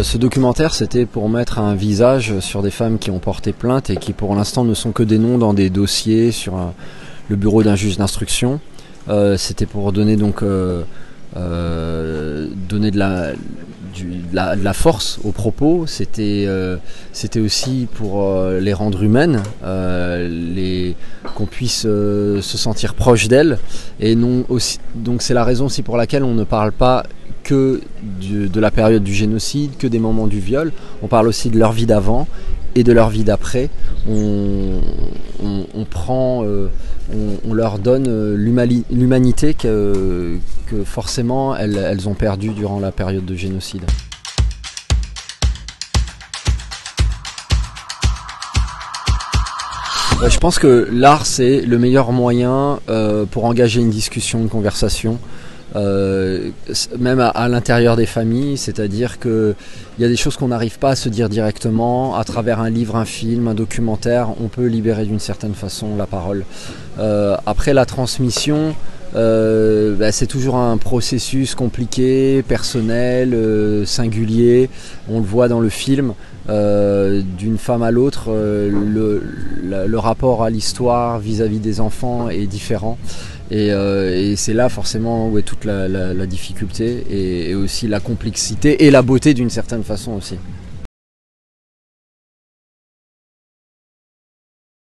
Ce documentaire, c'était pour mettre un visage sur des femmes qui ont porté plainte et qui pour l'instant ne sont que des noms dans des dossiers sur le bureau d'un juge d'instruction. C'était pour donner donc donner de la force aux propos. C'était aussi pour les rendre humaines, qu'on puisse se sentir proche d'elles. Et non aussi, donc c'est la raison aussi pour laquelle on ne parle pas que de la période du génocide, que des moments du viol. On parle aussi de leur vie d'avant et de leur vie d'après. On leur donne l'humanité que forcément elles ont perdue durant la période de génocide. Je pense que l'art, c'est le meilleur moyen pour engager une discussion, une conversation. Même à l'intérieur des familles, c'est-à-dire qu'il y a des choses qu'on n'arrive pas à se dire directement. À travers un livre, un film, un documentaire, on peut libérer d'une certaine façon la parole. Après la transmission, c'est toujours un processus compliqué, personnel, singulier. On le voit dans le film, d'une femme à l'autre, le rapport à l'histoire vis-à-vis des enfants est différent. Et c'est là forcément où est toute la difficulté et aussi la complexité et la beauté d'une certaine façon aussi.